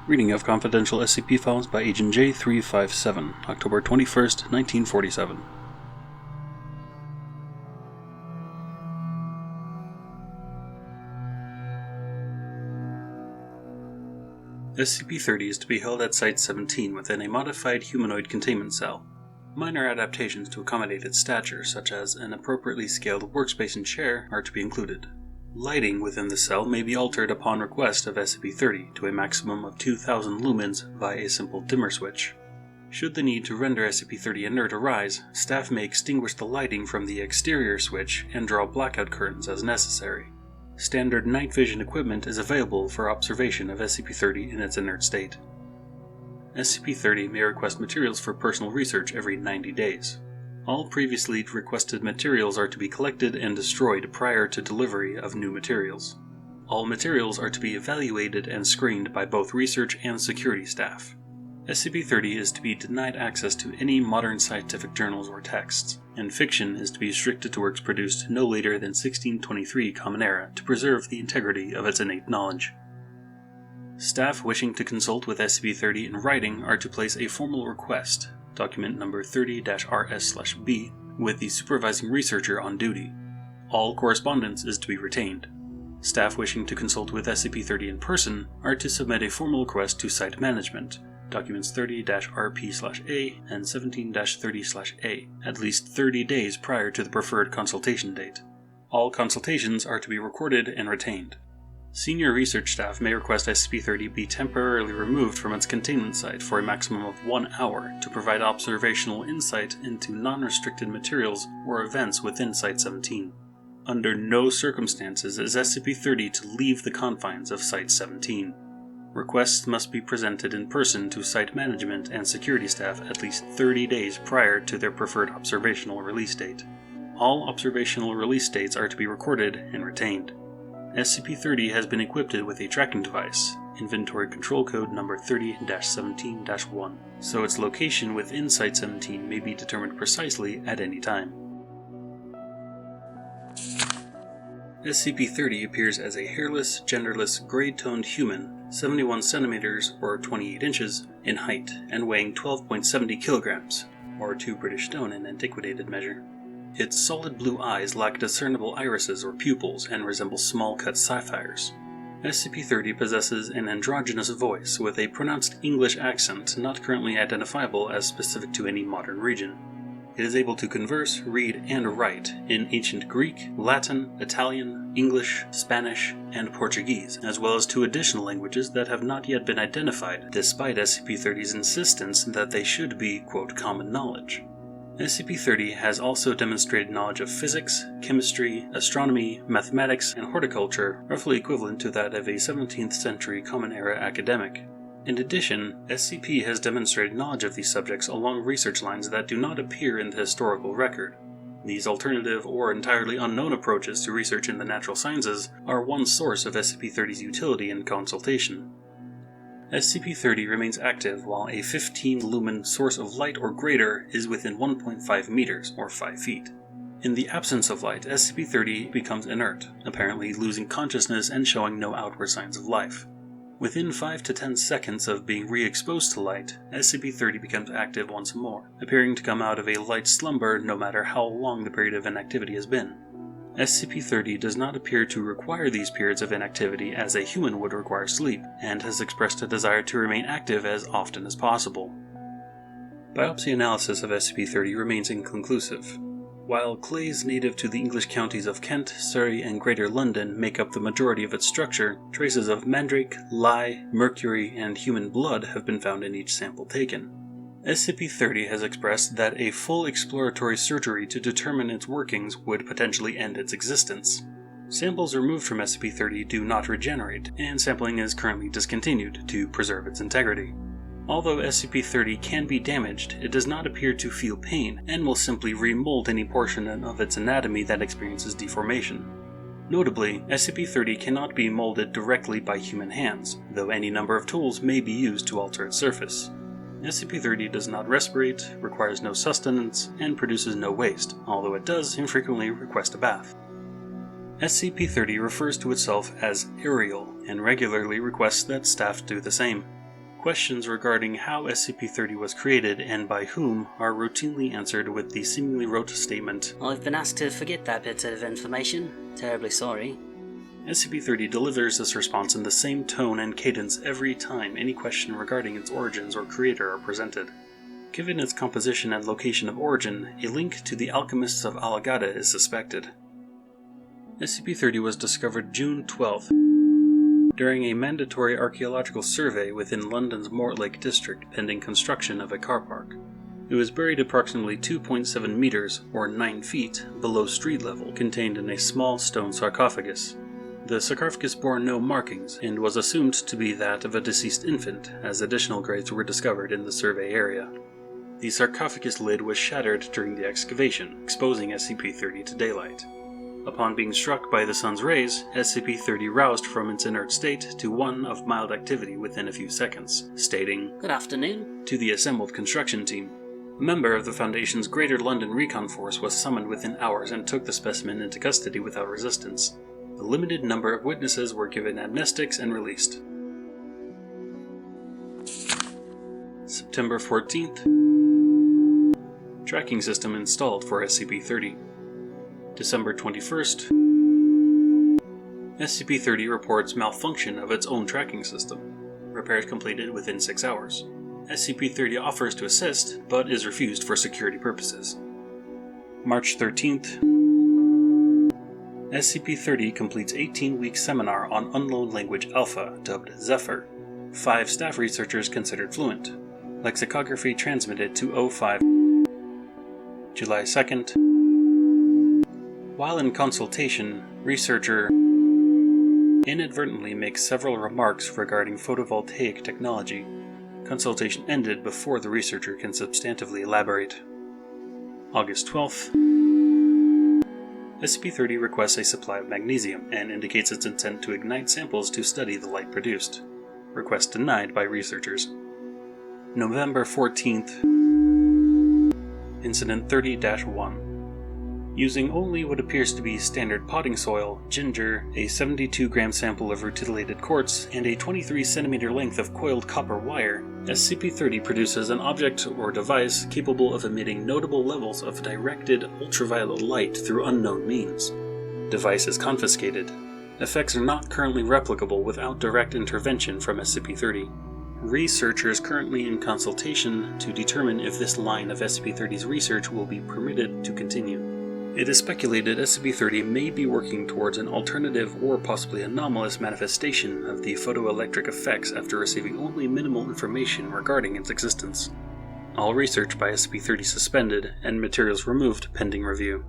Reading of confidential SCP files by Agent J357, October 21st, 1947. SCP-30 is to be held at Site-17 within a modified humanoid containment cell. Minor adaptations to accommodate its stature, such as an appropriately scaled workspace and chair, are to be included. Lighting within the cell may be altered upon request of SCP-30 to a maximum of 2,000 lumens via a simple dimmer switch. Should the need to render SCP-30 inert arise, staff may extinguish the lighting from the exterior switch and draw blackout curtains as necessary. Standard night vision equipment is available for observation of SCP-30 in its inert state. SCP-30 may request materials for personal research every 90 days. All previously requested materials are to be collected and destroyed prior to delivery of new materials. All materials are to be evaluated and screened by both research and security staff. SCP-30 is to be denied access to any modern scientific journals or texts, and fiction is to be restricted to works produced no later than 1623 Common Era to preserve the integrity of its innate knowledge. Staff wishing to consult with SCP-30 in writing are to place a formal request, document number 30-RS/B, with the supervising researcher on duty. All correspondence is to be retained. Staff wishing to consult with SCP-30 in person are to submit a formal request to Site Management, documents 30-RP/A and 17-30/A, at least 30 days prior to the preferred consultation date. All consultations are to be recorded and retained. Senior research staff may request SCP-30 be temporarily removed from its containment site for a maximum of 1 hour to provide observational insight into non-restricted materials or events within Site-17. Under no circumstances is SCP-30 to leave the confines of Site-17. Requests must be presented in person to Site Management and security staff at least 30 days prior to their preferred observational release date. All observational release dates are to be recorded and retained. SCP-30 has been equipped with a tracking device, Inventory Control Code number 30-17-1, so its location within Site-17 may be determined precisely at any time. SCP-30 appears as a hairless, genderless, gray-toned human, 71 centimeters or 28 inches in height, and weighing 12.70 kilograms, or 2 British stone in antiquated measure. Its solid blue eyes lack discernible irises or pupils and resemble small-cut sapphires. SCP-30 possesses an androgynous voice with a pronounced English accent not currently identifiable as specific to any modern region. It is able to converse, read, and write in ancient Greek, Latin, Italian, English, Spanish, and Portuguese, as well as 2 additional languages that have not yet been identified, despite SCP-30's insistence that they should be, quote, common knowledge. SCP-30 has also demonstrated knowledge of physics, chemistry, astronomy, mathematics, and horticulture, roughly equivalent to that of a 17th century Common Era academic. In addition, SCP has demonstrated knowledge of these subjects along research lines that do not appear in the historical record. These alternative or entirely unknown approaches to research in the natural sciences are one source of SCP-30's utility in consultation. SCP-30 remains active while a 15-lumen source of light or greater is within 1.5 meters, or 5 feet. In the absence of light, SCP-30 becomes inert, apparently losing consciousness and showing no outward signs of life. Within 5 to 10 seconds of being re-exposed to light, SCP-30 becomes active once more, appearing to come out of a light slumber no matter how long the period of inactivity has been. SCP-30 does not appear to require these periods of inactivity as a human would require sleep, and has expressed a desire to remain active as often as possible. Biopsy analysis of SCP-30 remains inconclusive. While clays native to the English counties of Kent, Surrey, and Greater London make up the majority of its structure, traces of mandrake, lye, mercury, and human blood have been found in each sample taken. SCP-30 has expressed that a full exploratory surgery to determine its workings would potentially end its existence. Samples removed from SCP-30 do not regenerate, and sampling is currently discontinued to preserve its integrity. Although SCP-30 can be damaged, it does not appear to feel pain, and will simply remold any portion of its anatomy that experiences deformation. Notably, SCP-30 cannot be molded directly by human hands, though any number of tools may be used to alter its surface. SCP-30 does not respirate, requires no sustenance, and produces no waste, although it does infrequently request a bath. SCP-30 refers to itself as Aerial and regularly requests that staff do the same. Questions regarding how SCP-30 was created and by whom are routinely answered with the seemingly rote statement, "I've been asked to forget that bit of information. Terribly sorry." SCP-30 delivers this response in the same tone and cadence every time any question regarding its origins or creator are presented. Given its composition and location of origin, a link to the alchemists of Alagada is suspected. SCP-30 was discovered June 12th during a mandatory archaeological survey within London's Mortlake district pending construction of a car park. It was buried approximately 2.7 meters, or 9 feet, below street level, contained in a small stone sarcophagus. The sarcophagus bore no markings and was assumed to be that of a deceased infant, as additional graves were discovered in the survey area. The sarcophagus lid was shattered during the excavation, exposing SCP-30 to daylight. Upon being struck by the sun's rays, SCP-30 roused from its inert state to one of mild activity within a few seconds, stating, "Good afternoon," to the assembled construction team. A member of the Foundation's Greater London Recon Force was summoned within hours and took the specimen into custody without resistance. A limited number of witnesses were given amnestics and released. September 14th. Tracking system installed for SCP-30. December 21st. SCP-30 reports malfunction of its own tracking system. Repairs completed within 6 hours. SCP-30 offers to assist, but is refused for security purposes. March 13th. SCP-30 completes 18-week seminar on Unknown Language Alpha, dubbed Zephyr. 5 staff researchers considered fluent. Lexicography transmitted to O5. July 2nd. While in consultation, researcher inadvertently makes several remarks regarding photovoltaic technology. Consultation ended before the researcher can substantively elaborate. August 12th. SCP-30 requests a supply of magnesium and indicates its intent to ignite samples to study the light produced. Request denied by researchers. November 14th. Incident 30-1. Using only what appears to be standard potting soil, ginger, a 72-gram sample of rutilated quartz, and a 23-centimeter length of coiled copper wire, SCP-30 produces an object or device capable of emitting notable levels of directed ultraviolet light through unknown means. Device is confiscated. Effects are not currently replicable without direct intervention from SCP-30. Researchers currently in consultation to determine if this line of SCP-30's research will be permitted to continue. It is speculated SCP-30 may be working towards an alternative or possibly anomalous manifestation of the photoelectric effects after receiving only minimal information regarding its existence. All research by SCP-30 suspended and materials removed pending review.